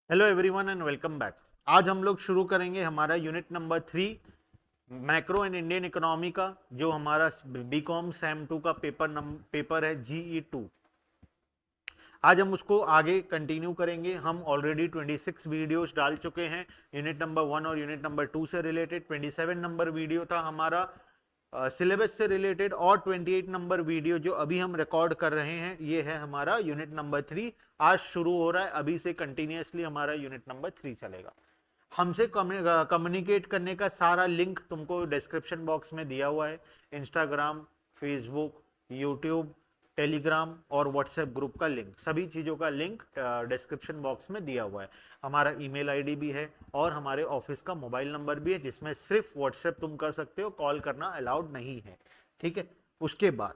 Hello everyone and welcome back. आज हम लोग शुरू करेंगे हमारा unit number 3 macro and Indian economy का, जो हमारा बीकॉम सैम 2 का पेपर है GE2। आज हम उसको आगे कंटिन्यू करेंगे। हम ऑलरेडी 26 वीडियोस डाल चुके हैं यूनिट नंबर 1 और यूनिट नंबर 2 से रिलेटेड। 27 नंबर वीडियो था हमारा सिलेबस से रिलेटेड, और 28 नंबर वीडियो जो अभी हम रिकॉर्ड कर रहे हैं ये है हमारा यूनिट नंबर 3। आज शुरू हो रहा है, अभी से कंटिन्यूअसली हमारा यूनिट नंबर 3 चलेगा। हमसे कम्युनिकेट करने का सारा लिंक तुमको डिस्क्रिप्शन बॉक्स में दिया हुआ है। इंस्टाग्राम, फेसबुक, यूट्यूब, टेलीग्राम और व्हाट्सएप ग्रुप का लिंक, सभी चीज़ों का लिंक डिस्क्रिप्शन बॉक्स में दिया हुआ है। हमारा ईमेल आईडी भी है और हमारे ऑफिस का मोबाइल नंबर भी है, जिसमें सिर्फ व्हाट्सएप तुम कर सकते हो, कॉल करना अलाउड नहीं है। ठीक है। उसके बाद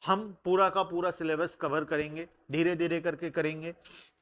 हम पूरा का पूरा सिलेबस कवर करेंगे, धीरे धीरे करके करेंगे।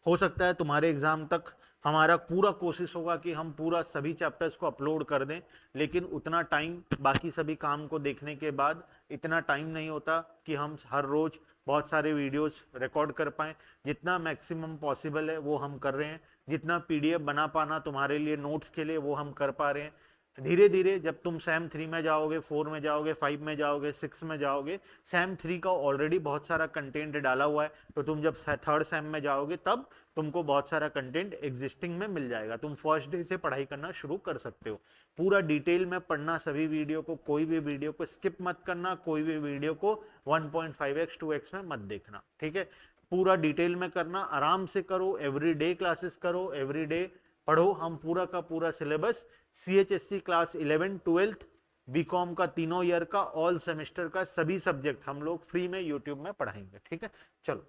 हो सकता है तुम्हारे एग्जाम तक हमारा पूरा कोशिश होगा कि हम पूरा सभी चैप्टर्स को अपलोड कर दें, लेकिन उतना टाइम बाकी सभी काम को देखने के बाद इतना टाइम नहीं होता कि हम हर रोज बहुत सारे वीडियोस रिकॉर्ड कर पाएं। जितना मैक्सिमम पॉसिबल है वो हम कर रहे हैं। जितना पीडीएफ बना पाना तुम्हारे लिए नोट्स के लिए वो हम कर पा रहे हैं। धीरे धीरे जब तुम सैम 3 में जाओगे, 4 में जाओगे, 5 में जाओगे, 6 में जाओगे, सैम 3 का ऑलरेडी बहुत सारा कंटेंट डाला हुआ है, तो तुम जब थर्ड सैम में जाओगे तब तुमको बहुत सारा कंटेंट एग्जिस्टिंग में मिल जाएगा। तुम फर्स्ट डे से पढ़ाई करना शुरू कर सकते हो। पूरा डिटेल में पढ़ना सभी वीडियो को, कोई भी वीडियो को स्किप मत करना, कोई भी वीडियो को 1.5x 2x में मत देखना। ठीक है। पूरा डिटेल में करना, आराम से करो, एवरीडे क्लासेस करो, एवरीडे पढ़ो। हम पूरा का पूरा सिलेबस CHSC क्लास 11 12 बीकॉम का तीनों ईयर का, ऑल सेमेस्टर का सभी सब्जेक्ट हम लोग फ्री में यूट्यूब में पढ़ाएंगे। ठीक है। चलो,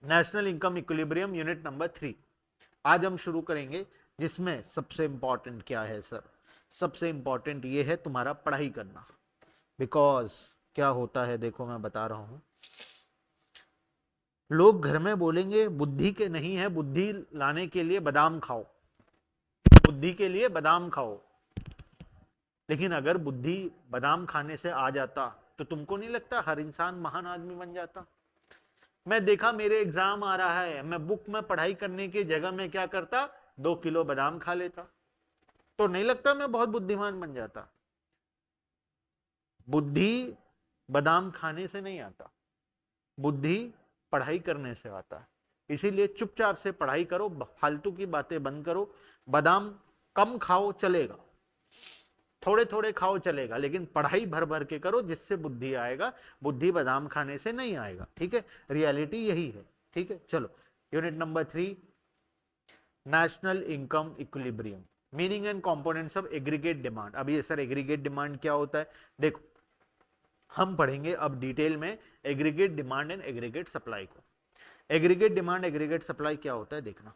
national income equilibrium unit number 3 आज हम शुरू करेंगे, जिसमें सबसे इंपॉर्टेंट क्या है सर? सबसे इंपॉर्टेंट ये है तुम्हारा पढ़ाई करना। बिकॉज क्या होता है, देखो मैं बता रहा हूं, लोग घर में बोलेंगे बुद्धि के नहीं है, बुद्धि लाने के लिए बादाम खाओ, बुद्धि के लिए बादाम खाओ। लेकिन अगर बुद्धि बादाम खाने से आ जाता तो तुमको नहीं लगता हर इंसान महान आदमी बन जाता? मैं देखा, मेरे एग्जाम आ रहा है, मैं बुक में पढ़ाई करने की जगह में क्या करता, 2 किलो बादाम खा लेता, तो नहीं लगता मैं बहुत बुद्धिमान बन जाता? बुद्धि बादाम खाने से नहीं आता, बुद्धि पढ़ाई करने से आता है। इसीलिए चुपचाप से पढ़ाई करो, फालतू की बातें बंद करो। बादाम कम खाओ चलेगा, थोड़े थोड़े खाओ चलेगा, लेकिन पढ़ाई भर भर के करो, जिससे बुद्धि आएगा। बुद्धि बादाम खाने से नहीं आएगा। ठीक है। रियलिटी यही है। ठीक है। चलो, unit number 3, national income equilibrium, meaning and components of aggregate demand. अब ये सर एग्रीगेट डिमांड क्या होता है? देखो, हम पढ़ेंगे अब डिटेल में aggregate demand and aggregate supply को। एग्रीगेट डिमांड, एग्रीगेट सप्लाई क्या होता है देखना।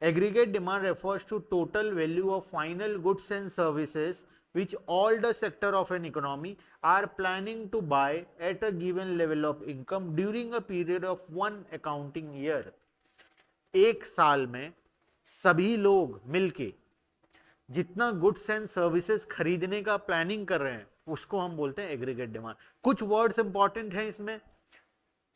Aggregate demand refers to total value of final goods and services which all the sector of an economy are planning to buy at a given level of income during a period of one accounting year। एक साल में सभी लोग मिलके जितना goods and services खरीदने का planning कर रहे हैं उसको हम बोलते हैं एग्रीगेट डिमांड। कुछ वर्ड्स इंपॉर्टेंट हैं इसमें।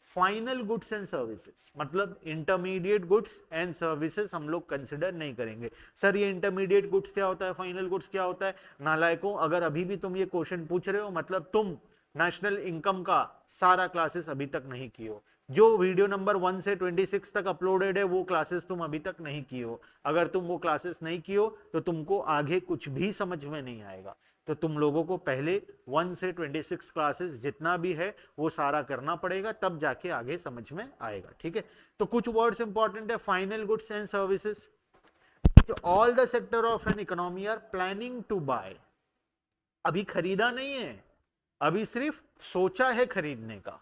फाइनल गुड्स एंड सर्विसेज मतलब इंटरमीडिएट गुड्स एंड सर्विसेज हम लोग कंसिडर नहीं करेंगे। सर ये इंटरमीडिएट गुड्स क्या होता है, फाइनल गुड्स क्या होता है? नालायकों, अगर अभी भी तुम ये क्वेश्चन पूछ रहे हो, मतलब तुम नेशनल इनकम का सारा क्लासेस अभी तक नहीं किए हो। जो वीडियो नंबर 1 से 26 तक अपलोडेड है वो क्लासेस तुम अभी तक नहीं किए हो। अगर तुम वो क्लासेस नहीं किए हो तो तुमको आगे कुछ भी समझ में नहीं आएगा। तो तुम लोगों को पहले 1 से 26 क्लासेस जितना भी है वो सारा करना पड़ेगा, तब जाके आगे समझ में आएगा। ठीक है। तो कुछ वर्ड्स इंपॉर्टेंट है। Final goods and services all the sector of an economy are planning to buy. अभी खरीदा नहीं है, अभी सिर्फ सोचा है खरीदने का।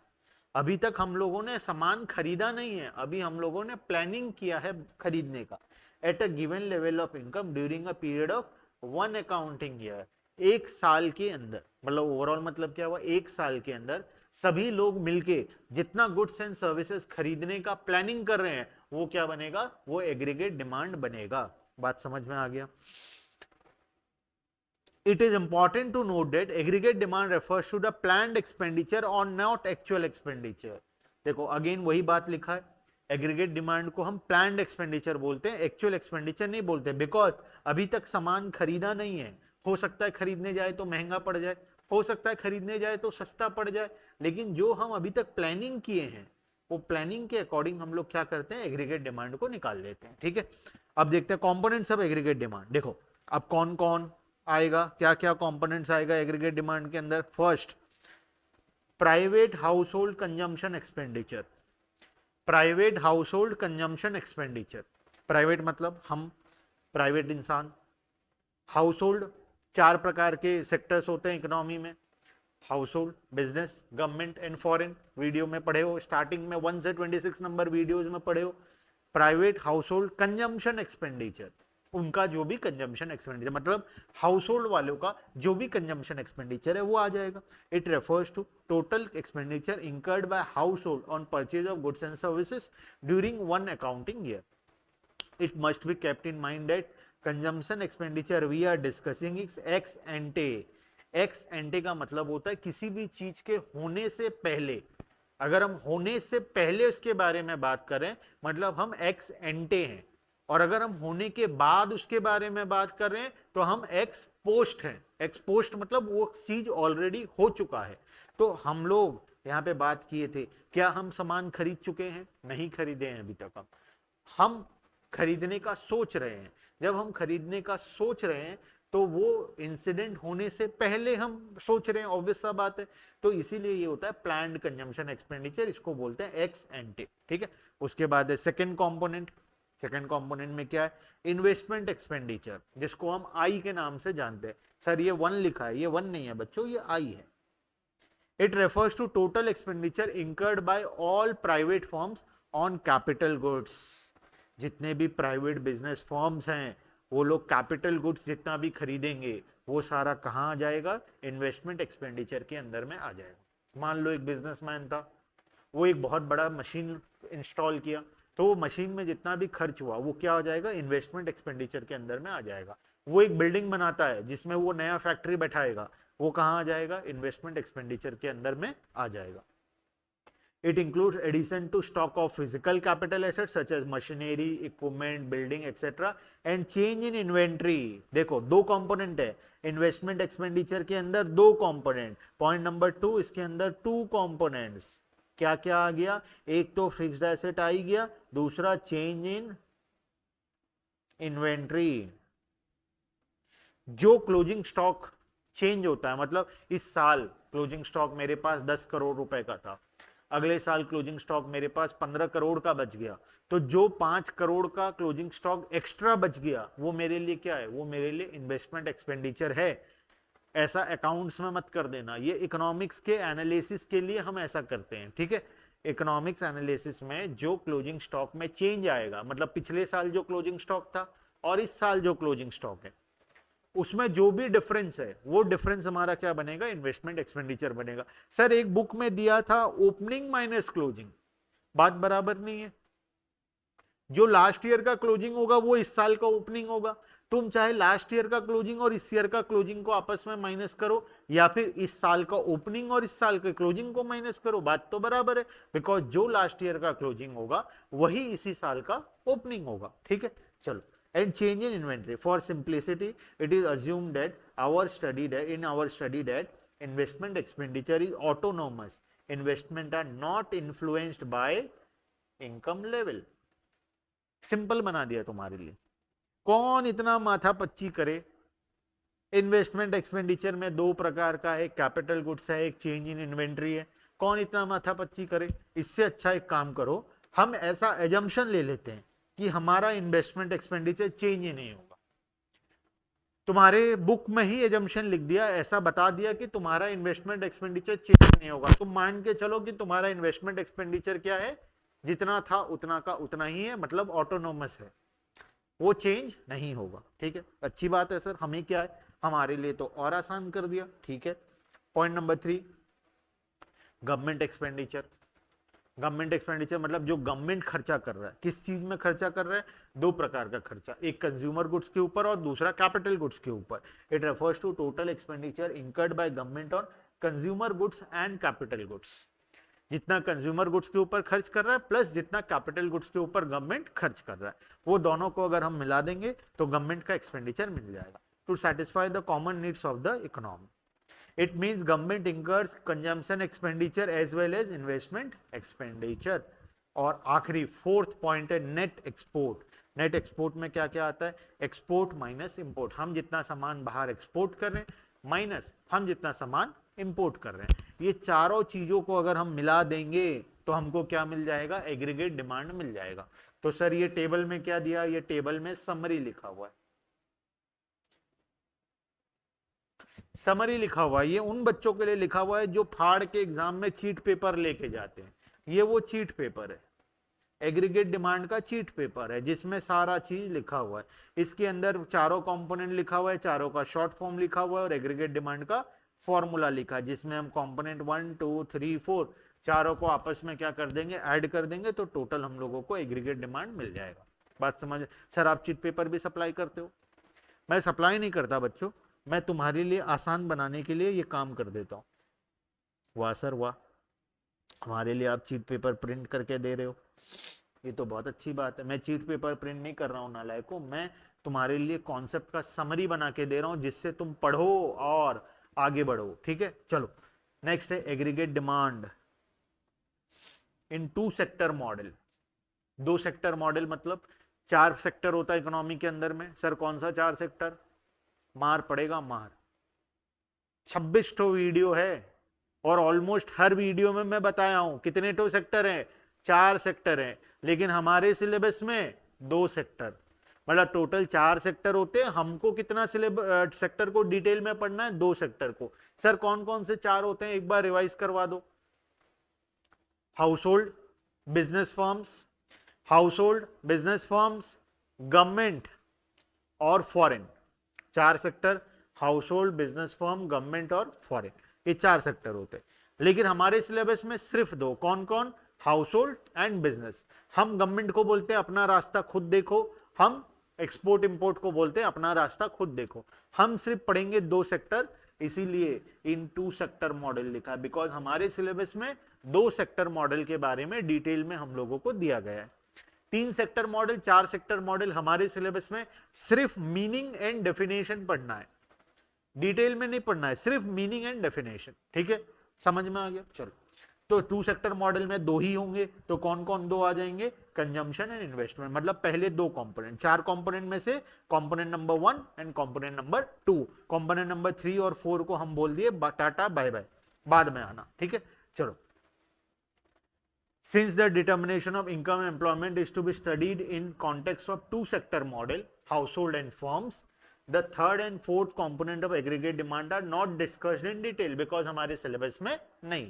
अभी तक हम लोगों ने सामान खरीदा नहीं है, अभी हम लोगों ने प्लानिंग किया है खरीदने का। At a given level of income during a period of one accounting year. एक साल के अंदर, मतलब ओवरऑल मतलब क्या हुआ, एक साल के अंदर सभी लोग मिलके जितना गुड्स एंड सर्विसेज खरीदने का प्लानिंग कर रहे हैं वो क्या बनेगा, वो एग्रीगेट डिमांड बनेगा। बात समझ में आ गया? It is important to note that aggregate demand refers to the planned expenditure or not actual expenditure। देखो अगेन वही बात लिखा है, एग्रीगेट डिमांड को हम प्लान्ड एक्सपेंडिचर बोलते हैं, एक्चुअल एक्सपेंडिचर नहीं बोलते, बिकॉज अभी तक सामान खरीदा नहीं है। हो सकता है खरीदने जाए तो महंगा पड़ जाए, हो सकता है खरीदने जाए तो सस्ता पड़ जाए, लेकिन जो हम अभी तक प्लानिंग किए हैं वो प्लानिंग के अकॉर्डिंग हम लोग क्या करते हैं, एग्रीगेट डिमांड को निकाल लेते हैं। ठीक है, अब देखते हैं कंपोनेंट्स ऑफ एग्रीगेट डिमांड। देखो अब कौन कौन आएगा, क्या क्या कंपोनेंट्स आएगा एग्रीगेट डिमांड के अंदर। First, private house hold consumption expenditure. Private house hold consumption expenditure, private मतलब हम प्राइवेट इंसान, हाउस होल्ड चार प्रकार के सेक्टर्स होते हैं इकोनॉमी में, house hold, business, government and foreign. Video में पढ़े हो, स्टार्टिंग में 1 से 26 नंबर वीडियोज में पढ़े हो। Private house hold consumption expenditure, उनका जो भी कंजम्पशन एक्सपेंडिचर मतलब हाउस होल्ड वालों का जो भी कंजम्पशन एक्सपेंडिचर है वो आ जाएगा। It refers to total expenditure incurred by household on purchase of goods and services during one accounting year. It must be kept in mind that consumption expenditure we are discussing is ex ante। ex ante का मतलब होता है किसी भी चीज के होने से पहले। अगर हम होने से पहले उसके बारे में बात करें मतलब हम एक्स एंटे हैं, और अगर हम होने के बाद उसके बारे में बात कर रहे हैं तो हम एक्स पोस्ट हैं। एक्स पोस्ट मतलब वो चीज ऑलरेडी हो चुका है। तो हम लोग यहाँ पे बात किए थे, क्या हम सामान खरीद चुके हैं? नहीं खरीदे हैं अभी तक। हम खरीदने का सोच रहे हैं। जब हम खरीदने का सोच रहे हैं तो वो इंसिडेंट होने से पहले हम सोच रहे हैं, ऑब्वियस सा बात है। तो इसीलिए ये होता है प्लान्ड कंजम्पशन एक्सपेंडिचर, इसको बोलते हैं एक्स एंटे। ठीक है, उसके बाद है सेकंड कंपोनेंट। सेकंड कंपोनेंट में क्या है? इन्वेस्टमेंट एक्सपेंडिचर, जिसको हम आई के नाम से जानते हैं। सर ये 1 लिखा है, ये 1 नहीं है बच्चों, ये आई है। It refers to total expenditure incurred by all private firms on capital goods. जितने भी प्राइवेट बिजनेस फर्म्स हैं वो लोग कैपिटल गुड्स जितना भी खरीदेंगे वो सारा कहाँ आ जाएगा? इन्वेस्टमेंट एक्सपेंडिचर के अंदर में आ जाएगा। मान लो एक बिजनेसमैन था, वो एक बहुत बड़ा मशीन इंस्टॉल किया, तो वो मशीन में जितना भी खर्च हुआ वो क्या हो जाएगा? इन्वेस्टमेंट एक्सपेंडिचर के अंदर में आ जाएगा। वो एक बिल्डिंग बनाता है जिसमें वो नया फैक्ट्री बैठाएगा, वो कहाँ आ जाएगा? इन्वेस्टमेंट एक्सपेंडिचर के अंदर में आ जाएगा। It includes addition to stock of physical capital assets such as machinery, equipment, building, etc. and change in inventory। देखो दो कंपोनेंट है इन्वेस्टमेंट एक्सपेंडिचर के अंदर, दो कंपोनेंट। पॉइंट नंबर 2, इसके अंदर 2 कंपोनेंट्स। क्या क्या आ गया? एक तो फिक्स्ड एसेट आ गया, दूसरा चेंज इन इन्वेंट्री। जो क्लोजिंग स्टॉक चेंज होता है, मतलब इस साल क्लोजिंग स्टॉक मेरे पास 10 करोड़ रुपए का था, अगले साल क्लोजिंग स्टॉक मेरे पास 15 करोड़ का बच गया, तो जो 5 करोड़ का क्लोजिंग स्टॉक एक्स्ट्रा बच गया वो मेरे लिए क्या है? वो मेरे लिए इन्वेस्टमेंट एक्सपेंडिचर है। ऐसा अकाउंट्स में मत कर देना, ये इकोनॉमिक्स के एनालिसिस के लिए हम ऐसा करते हैं। ठीक है, इकोनॉमिक्स एनालिसिस में जो क्लोजिंग स्टॉक में चेंज आएगा, मतलब पिछले साल जो क्लोजिंग स्टॉक था और इस साल जो क्लोजिंग स्टॉक है, उसमें जो भी डिफरेंस है वो डिफरेंस हमारा क्या बनेगा? इन्वेस्टमेंट एक्सपेंडिचर बनेगा। सर एक बुक में दिया था ओपनिंग माइनस क्लोजिंग, बात बराबर नहीं है। जो लास्ट ईयर का क्लोजिंग होगा वो इस साल का ओपनिंग होगा। तुम चाहे लास्ट ईयर का क्लोजिंग और इस ईयर का क्लोजिंग को आपस में माइनस करो, या फिर इस साल का ओपनिंग और इस साल के क्लोजिंग को माइनस करो, बात तो बराबर है, बिकॉज जो लास्ट ईयर का क्लोजिंग होगा वही इसी साल का ओपनिंग होगा। ठीक है, चलो। And change in inventory, for simplicity it is assumed that in our study that investment expenditure is autonomous, investment are not influenced by income level। Simple बना दिया तुम्हारे लिए, कौन इतना माथा पच्ची करे। इन्वेस्टमेंट एक्सपेंडिचर में 2 प्रकार का है, कैपिटल गुड्स है, एक चेंज इन इन्वेंट्री है। कौन इतना माथा पच्ची करे? इससे अच्छा एक काम करो, हम ऐसा एजम्पशन ले लेते हैं कि हमारा इन्वेस्टमेंट एक्सपेंडिचर चेंज ही नहीं होगा। तुम्हारे बुक में ही एजम्पशन लिख दिया, ऐसा बता दिया कि तुम्हारा इन्वेस्टमेंट एक्सपेंडिचर चेंज नहीं होगा। तुम मान के चलो कि तुम्हारा इन्वेस्टमेंट एक्सपेंडिचर क्या है? जितना था उतना का उतना ही है, मतलब ऑटोनोमस है, वो चेंज नहीं होगा। ठीक है, अच्छी बात है सर, हमें क्या है, हमारे लिए तो और आसान कर दिया। ठीक है, point number 3, government expenditure. Government expenditure मतलब जो गवर्नमेंट खर्चा कर रहा है, किस चीज में खर्चा कर रहा है? 2 प्रकार का खर्चा, एक कंज्यूमर गुड्स के ऊपर और दूसरा कैपिटल गुड्स के ऊपर। It refers to total expenditure incurred by government on consumer goods and capital goods. जितना कंज्यूमर गुड्स के ऊपर खर्च कर रहा है प्लस जितना कैपिटल गुड्स के ऊपर गवर्नमेंट खर्च कर रहा है, वो दोनों को अगर हम मिला देंगे तो गवर्नमेंट का एक्सपेंडिचर मिल जाएगा to satisfy the common needs of the economy. It means government incurs consumption expenditure as well as investment expenditure. और आखिरी फोर्थ पॉइंट है नेट एक्सपोर्ट. नेट एक्सपोर्ट में क्या क्या आता है? Export minus import. हम जितना सामान बाहर एक्सपोर्ट कर रहे हैं माइनस हम जितना सामान इंपोर्ट कर रहे हैं. ये चारों चीजों को अगर हम मिला देंगे तो हमको क्या मिल जाएगा? एग्रीगेट डिमांड मिल जाएगा. तो सर ये टेबल में क्या दिया? ये टेबल में समरी लिखा हुआ है. समरी लिखा हुआ है. ये उन बच्चों के लिए लिखा हुआ है जो फाड़ के एग्जाम में चीट पेपर लेके जाते हैं. ये वो चीट पेपर है, एग्रीगेट डिमांड का चीट पेपर है जिसमें सारा चीज लिखा हुआ है. इसके अंदर चारों कंपोनेंट लिखा हुआ है, चारों का शॉर्ट फॉर्म लिखा हुआ है और एग्रीगेट डिमांड का फॉर्मूला लिखा है जिसमें हम कंपोनेंट 1 2 3 4 चारों को आपस में क्या कर देंगे? ऐड कर देंगे तो टोटल हम लोगों को एग्रीगेट डिमांड मिल जाएगा. बात समझ? सर आप चीट पेपर भी सप्लाई करते हो? मैं सप्लाई नहीं करता बच्चों, मैं तुम्हारे लिए आसान बनाने के लिए ये काम कर देता हूँ. वाह सर वाह, हमारे लिए आप चीट पेपर प्रिंट करके दे रहे हो, ये तो बहुत अच्छी बात है. मैं चीट पेपर प्रिंट नहीं कर रहा हूँ नालायकों, मैं तुम्हारे लिए कॉन्सेप्ट का समरी बना के दे रहा हूँ जिससे तुम पढ़ो और आगे बढ़ो. ठीक है, चलो नेक्स्ट है aggregate demand in two sector model. दो सेक्टर मॉडल मतलब 4 सेक्टर होता है इकोनॉमी के अंदर में. सर कौन सा 4 सेक्टर? मार पड़ेगा मार. 26 ठो वीडियो है और ऑलमोस्ट हर वीडियो में मैं बताया हूं कितने ठो सेक्टर हैं? 4 सेक्टर हैं. लेकिन हमारे सिलेबस में 2 सेक्टर, मतलब टोटल 4 सेक्टर होते हैं. हमको कितना सेक्टर को डिटेल में पढ़ना है? 2 सेक्टर को. सर कौन कौन से 4 होते हैं एक बार रिवाइज करवा दो. Household business firms, household business firms, government और foreign. 4 sector, household business firm government और फॉरेन, ये 4 सेक्टर होते हैं. लेकिन हमारे सिलेबस में सिर्फ 2. कौन कौन? House hold and business. हम गवर्नमेंट को बोलते हैं अपना रास्ता खुद देखो, हम एक्सपोर्ट इंपोर्ट को बोलते हैं अपना रास्ता खुद देखो. हम सिर्फ पढ़ेंगे 2 सेक्टर, इसीलिए इन 2 सेक्टर मॉडल लिखा है बिकॉज हमारे सिलेबस में 2 सेक्टर मॉडल के बारे में डिटेल में हम लोगों को दिया गया है. 3 सेक्टर मॉडल 4 सेक्टर मॉडल हमारे सिलेबस में सिर्फ मीनिंग एंड डेफिनेशन पढ़ना है, डिटेल में नहीं पढ़ना है, सिर्फ मीनिंग एंड डेफिनेशन. ठीक है, समझ में आ गया? चलो, तो 2 सेक्टर मॉडल में 2 ही होंगे. तो कौन कौन 2 आ जाएंगे? Consumption and investment. मतलब पहले 2 कंपोनेंट, 4 कंपोनेंट में से component number 1 and component number 2. Component number 3 और 4 को हम बोल दिए टाटा बाय बाय, बाद में आना. ठीक है, चलो. Since the determination of income and employment is to be studied in context of 2 sector model, household and firms, the third and fourth component of aggregate demand are not discussed in detail because हमारे syllabus में नहीं.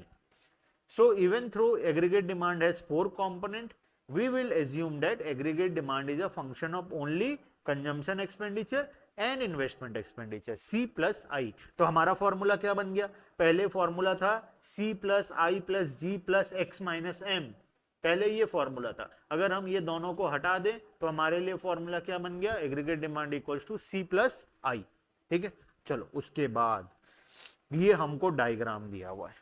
So even though aggregate demand has 4 component, we will assume that aggregate demand is a function of only consumption expenditure and investment expenditure C plus I. तो हमारा formula क्या बन गया? पहले formula था C प्लस आई plus जी plus x minus M. पहले ये formula था. अगर हम ये दोनों को हटा दें तो हमारे लिए फॉर्मूला क्या बन गया? Aggregate demand equals to C plus I. ठीक है, चलो उसके बाद ये हमको डायग्राम दिया हुआ है.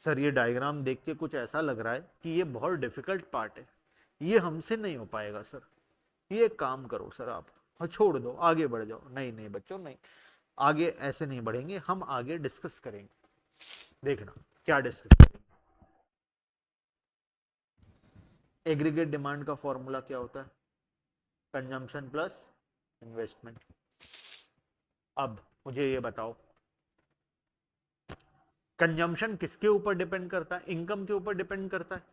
सर ये डायग्राम देख के कुछ ऐसा लग रहा है कि ये बहुत डिफिकल्ट पार्ट है, ये हमसे नहीं हो पाएगा सर. ये काम करो सर आप, हाँ छोड़ दो, आगे बढ़ जाओ. नहीं नहीं बच्चों नहीं, आगे ऐसे नहीं बढ़ेंगे, हम आगे डिस्कस करेंगे. देखना क्या डिस्कस करेंगे. एग्रीगेट डिमांड का फॉर्मूला क्या होता है? Consumption plus investment. अब मुझे ये बताओ, कंजम्पशन किसके ऊपर डिपेंड करता है? इनकम के ऊपर डिपेंड करता है.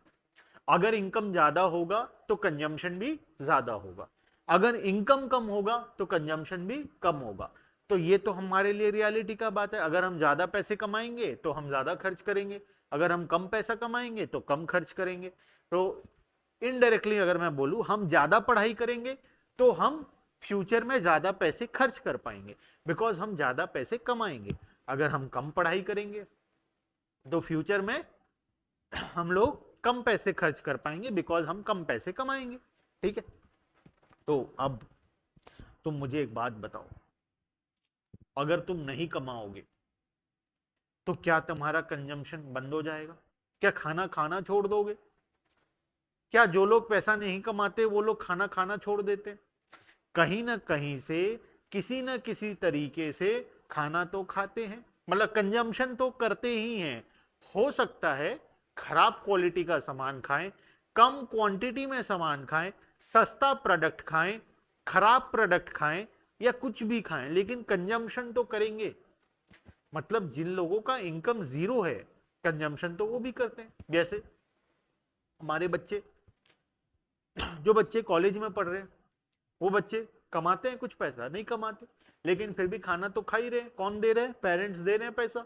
अगर इनकम ज्यादा होगा तो कंजम्पशन भी ज्यादा होगा, अगर इनकम कम होगा तो कंजम्पशन भी कम होगा. तो ये तो हमारे लिए रियलिटी का बात है. अगर हम ज्यादा पैसे कमाएंगे तो हम ज्यादा खर्च करेंगे, अगर हम कम पैसा कमाएंगे तो कम खर्च करेंगे. तो इनडायरेक्टली अगर मैं बोलूं, हम ज्यादा पढ़ाई करेंगे तो हम फ्यूचर में ज्यादा पैसे खर्च कर पाएंगे बिकॉज हम ज्यादा पैसे कमाएंगे. अगर हम कम पढ़ाई करेंगे तो फ्यूचर में हम लोग कम पैसे खर्च कर पाएंगे बिकॉज हम कम पैसे कमाएंगे. ठीक है, तो अब तुम मुझे एक बात बताओ, अगर तुम नहीं कमाओगे तो क्या तुम्हारा कंजम्पशन बंद हो जाएगा? क्या खाना खाना छोड़ दोगे? क्या जो लोग पैसा नहीं कमाते वो लोग खाना खाना छोड़ देते? कहीं ना कहीं से, किसी ना किसी तरीके से खाना तो खाते हैं, मतलब कंजम्पशन तो करते ही हैं। हो सकता है खराब क्वालिटी का सामान खाएं, कम क्वांटिटी में सामान खाएं, सस्ता प्रोडक्ट खाएं, खराब प्रोडक्ट खाएं, या कुछ भी खाएं, लेकिन कंजम्पशन तो करेंगे। मतलब जिन लोगों का इनकम जीरो है, कंजम्पशन तो वो भी करते हैं। जैसे हमारे बच्चे, जो बच्चे कॉलेज में पढ़ रहे हैं, वो बच्चे कमाते हैं कुछ पैसा, नहीं कमाते, लेकिन फिर भी खाना तो खा ही रहे हैं। कौन दे रहे हैं? पेरेंट्स दे रहे हैं पैसा।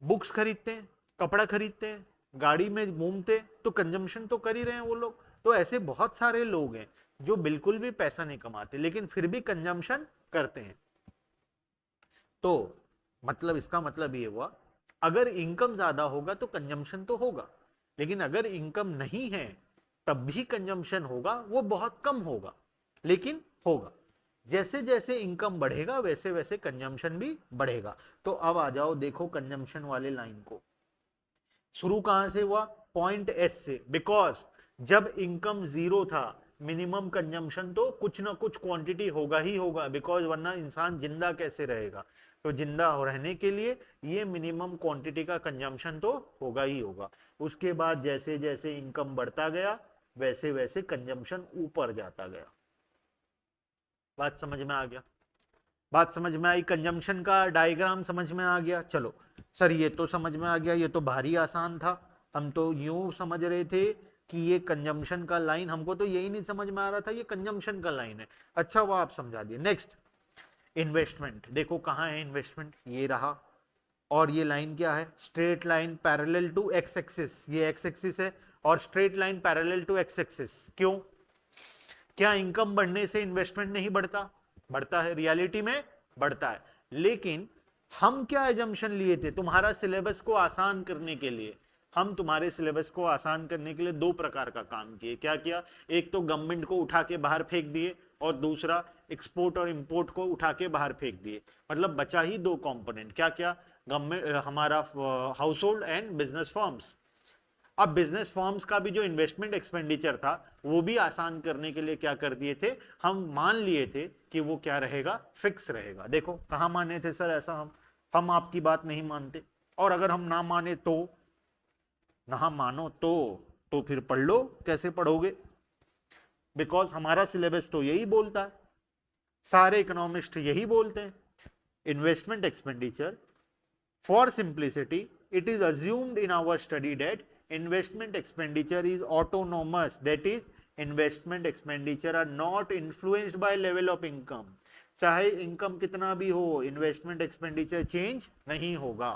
बुक्स खरीदते हैं, कपड़ा खरीदते हैं, गाड़ी में घूमते, तो कंजम्पशन तो कर ही रहे हैं वो लोग। तो ऐसे बहुत सारे लोग हैं जो बिल्कुल भी पैसा नहीं कमाते लेकिन फिर भी कंजम्पशन करते हैं। तो मतलब इसका मतलब ये हुआ, अगर इनकम ज्यादा होगा तो कंजम्पशन तो होगा, लेकिन अगर इनकम नहीं है तब भी कंजम्पशन होगा, वो बहुत कम होगा लेकिन होगा। जैसे जैसे इनकम बढ़ेगा वैसे वैसे कंजम्पशन भी बढ़ेगा। तो अब आ जाओ, देखो कंजम्पशन वाले लाइन को। शुरू कहां से हुआ? पॉइंट एस से। बिकॉज जब इनकम जीरो था, मिनिमम कंजम्पशन तो कुछ ना कुछ क्वांटिटी होगा ही होगा, बिकॉज वरना इंसान जिंदा कैसे रहेगा? तो जिंदा रहने के लिए ये मिनिमम क्वांटिटी का कंजम्पशन तो होगा ही होगा। उसके बाद जैसे जैसे इनकम बढ़ता गया वैसे वैसे कंजम्पशन ऊपर जाता गया। बात समझ में आ गया? बात समझ में आई? कंजम्पशन का डायग्राम समझ में आ गया? चलो सर ये तो समझ में आ गया, ये तो भारी आसान था। हम तो यूं समझ रहे थे कि ये कंजम्पशन का लाइन, हमको तो यही नहीं समझ में आ रहा था ये कंजम्पशन का लाइन है। अच्छा वो आप समझा दिए। Next, investment. देखो कहाँ है इन्वेस्टमेंट? ये रहा। और ये लाइन क्या है? Straight line parallel to X axis. ये एक्स एक्सिस है और straight line parallel to X axis. क्यों? क्या इनकम बढ़ने से इन्वेस्टमेंट नहीं बढ़ता? बढ़ता है, रियलिटी में बढ़ता है। लेकिन हम क्या एजम्पशन लिए थे? तुम्हारा सिलेबस को आसान करने के लिए हम तुम्हारे सिलेबस को आसान करने के लिए दो प्रकार का काम किए। क्या किया? एक तो गवर्नमेंट को उठा के बाहर फेंक दिए, और दूसरा एक्सपोर्ट और इंपोर्ट को उठा के बाहर फेंक दिए। मतलब बचा ही दो कंपोनेंट। क्या क्या? गवर्नमेंट, हमारा house hold and business firms. अब बिजनेस फर्म्स का भी जो इन्वेस्टमेंट एक्सपेंडिचर था वो भी आसान करने के लिए क्या कर दिए थे? हम मान लिए थे कि वो क्या रहेगा? फिक्स रहेगा। देखो कहां माने थे सर ऐसा? हम आपकी बात नहीं मानते। और अगर हम ना माने तो, ना मानो तो फिर पढ़ लो। कैसे पढ़ोगे? बिकॉज हमारा सिलेबस तो यही बोलता है, सारे इकोनॉमिस्ट यही बोलते हैं। Investment expenditure, for simplicity, it is assumed in our study that investment expenditure is autonomous. That is, investment expenditure are not influenced by level of income. चाहे इनकम कितना भी हो, इन्वेस्टमेंट एक्सपेंडिचर चेंज नहीं होगा।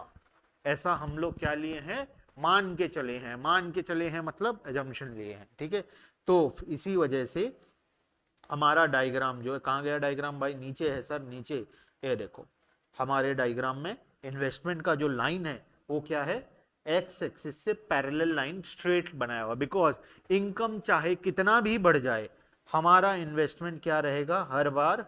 ऐसा हम लोग क्या लिए हैं? मान के चले हैं। मान के चले हैं मतलब एजम्पशन लिए हैं। ठीक है, तो इसी वजह से हमारा डायग्राम जो है, कहाँ गया डायग्राम भाई? नीचे है सर, नीचे। ये देखो हमारे डायग्राम में इन्वेस्टमेंट का जो लाइन है वो क्या है? एक्स एक्सिस से पैरेलल लाइन स्ट्रेट बनाया हुआ। बिकॉज इनकम चाहे कितना भी बढ़ जाए, हमारा इन्वेस्टमेंट क्या रहेगा? हर बार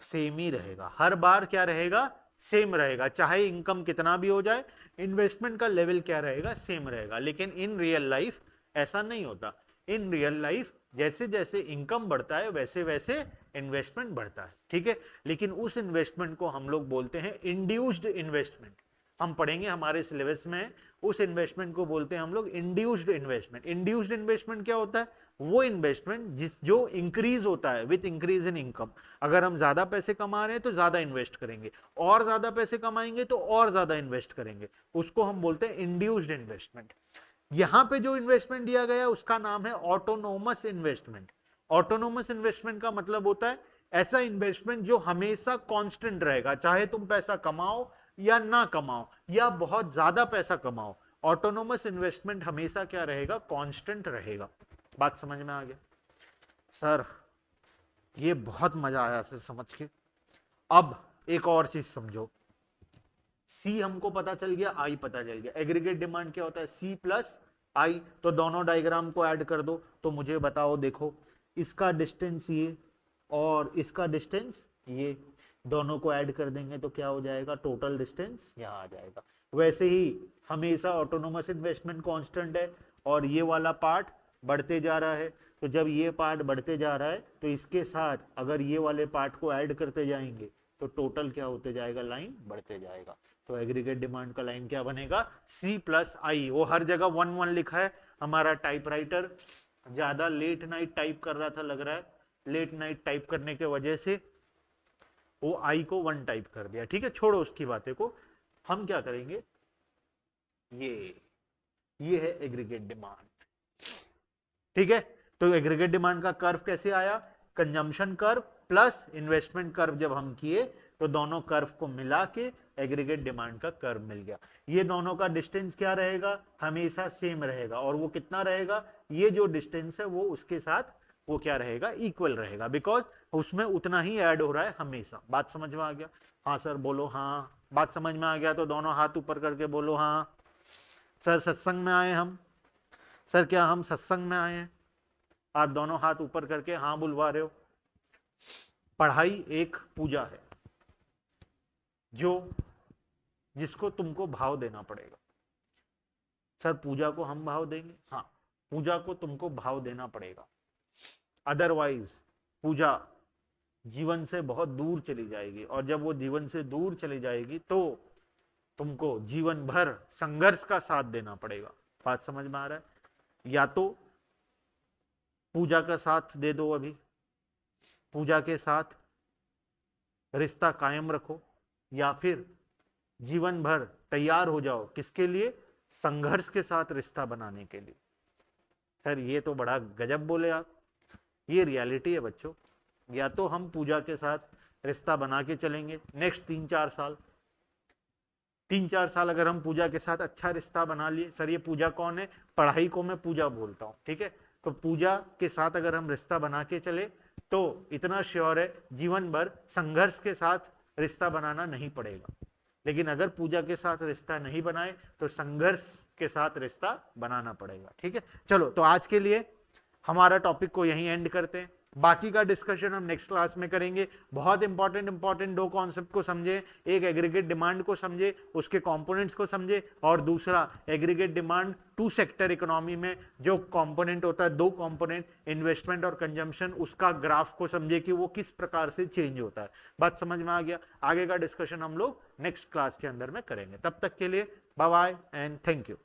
सेम ही रहेगा। हर बार क्या रहेगा? सेम रहेगा। चाहे इनकम कितना भी हो जाए, इन्वेस्टमेंट का लेवल क्या रहेगा? सेम रहेगा। लेकिन इन रियल लाइफ ऐसा नहीं होता। इन रियल लाइफ जैसे जैसे इनकम बढ़ता है वैसे वैसे इन्वेस्टमेंट बढ़ता है। ठीक है, लेकिन उस इन्वेस्टमेंट को हम लोग बोलते हैं इंड्यूस्ड इन्वेस्टमेंट। हम पढ़ेंगे हमारे सिलेबस में, उस इन्वेस्टमेंट को बोलते हैं हम लोग इंड्यूस्ड इन्वेस्टमेंट। इंड्यूस्ड इन्वेस्टमेंट क्या होता है? वो इन्वेस्टमेंट जो इंक्रीज होता है विथ इंक्रीज इन इनकम। अगर हम ज्यादा पैसे कमा रहे हैं तो ज्यादा इन्वेस्ट करेंगे, और ज्यादा पैसे कमाएंगे तो और ज्यादा इन्वेस्ट करेंगे। उसको हम बोलते हैं इंड्यूस्ड इन्वेस्टमेंट। यहां पे जो इन्वेस्टमेंट दिया गया उसका नाम है ऑटोनोमस इन्वेस्टमेंट। ऑटोनोमस इन्वेस्टमेंट का मतलब होता है ऐसा इन्वेस्टमेंट जो हमेशा कांस्टेंट रहेगा, चाहे तुम पैसा कमाओ या ना कमाओ या बहुत ज्यादा पैसा कमाओ। ऑटोनोमस इन्वेस्टमेंट हमेशा क्या रहेगा? कांस्टेंट रहेगा। बात समझ में आ गया? सर ये बहुत मजा आया सर समझ के। अब एक और चीज समझो। सी हमको पता चल गया, आई पता चल गया। एग्रीगेट डिमांड क्या होता है? C plus I. तो दोनों डायग्राम को ऐड कर दो। तो मुझे बताओ, देखो इसका डिस्टेंस ये और इसका डिस्टेंस ये दोनों को ऐड कर देंगे तो क्या हो जाएगा, टोटल डिस्टेंस यहाँ आ जाएगा। वैसे ही हमेशा ऑटोनोमस इन्वेस्टमेंट कांस्टेंट है और ये वाला पार्ट बढ़ते जा रहा है, तो जब ये पार्ट बढ़ते जा रहा है तो इसके साथ अगर ये वाले पार्ट को ऐड करते जाएंगे तो टोटल क्या होते जाएगा, लाइन बढ़ते जाएगा। तो एग्रीगेट डिमांड का लाइन क्या बनेगा, C प्लस आई। वो हर जगह 1 1 लिखा है, हमारा टाइपराइटर ज्यादा लेट नाइट टाइप कर रहा था लग रहा है, लेट नाइट टाइप करने के वजह से वो आई को 1 टाइप कर दिया। ठीक है, छोड़ो उसकी बातें को, हम क्या करेंगे, ये है एग्रीगेट डिमांड। ठीक है, तो एग्रीगेट डिमांड का कर्व कैसे आया, consumption curve plus investment curve जब हम किए तो दोनों कर्व को मिला के एग्रीगेट डिमांड का कर्व मिल गया। ये दोनों का डिस्टेंस क्या रहेगा, हमेशा सेम रहेगा, और वो कितना रहेगा, ये जो डिस्टेंस है वो उसके साथ वो क्या रहेगा, इक्वल रहेगा, बिकॉज उसमें उतना ही ऐड हो रहा है हमेशा। बात समझ में आ गया, हाँ सर बोलो हाँ, बात समझ में आ गया तो दोनों हाथ ऊपर करके बोलो हाँ। सर सत्संग में आए हम, सर क्या हम सत्संग में आए हैं, आप दोनों हाथ ऊपर करके हाँ बुलवा रहे हो। पढ़ाई एक पूजा है जो जिसको तुमको भाव देना पड़ेगा। सर पूजा को हम भाव देंगे, हाँ पूजा को तुमको भाव देना पड़ेगा, अदरवाइज पूजा जीवन से बहुत दूर चली जाएगी, और जब वो जीवन से दूर चली जाएगी तो तुमको जीवन भर संघर्ष का साथ देना पड़ेगा। बात समझ में आ रहा है, या तो पूजा का साथ दे दो, अभी पूजा के साथ रिश्ता कायम रखो, या फिर जीवन भर तैयार हो जाओ किसके लिए, संघर्ष के साथ रिश्ता बनाने के लिए। सर ये तो बड़ा गजब बोले आप, ये रियलिटी है बच्चों। या तो हम पूजा के साथ रिश्ता बना के चलेंगे नेक्स्ट 3 4 साल, 3 4 साल अगर हम पूजा के साथ अच्छा रिश्ता बना लिए, सर ये पूजा कौन है, पढ़ाई को मैं पूजा बोलता हूँ, ठीक है, तो पूजा के साथ अगर हम रिश्ता बना के चले तो इतना श्योर है जीवन भर संघर्ष के साथ रिश्ता बनाना नहीं पड़ेगा। लेकिन अगर पूजा के साथ रिश्ता नहीं बनाए तो संघर्ष के साथ रिश्ता बनाना पड़ेगा। ठीक है, चलो तो आज के लिए हमारा टॉपिक को यहीं एंड करते हैं, बाकी का डिस्कशन हम नेक्स्ट क्लास में करेंगे। बहुत इंपॉर्टेंट दो कॉन्सेप्ट को समझे, एक एग्रीगेट डिमांड को समझे, उसके कंपोनेंट्स को समझे, और दूसरा एग्रीगेट डिमांड 2 सेक्टर इकोनॉमी में जो कंपोनेंट होता है, 2 कंपोनेंट इन्वेस्टमेंट और कंजम्पशन, उसका ग्राफ को समझे कि वो किस प्रकार से चेंज होता है। बात समझ में आ गया, आगे का डिस्कशन हम लोग नेक्स्ट क्लास के अंदर में करेंगे। तब तक के लिए bye bye and thank you.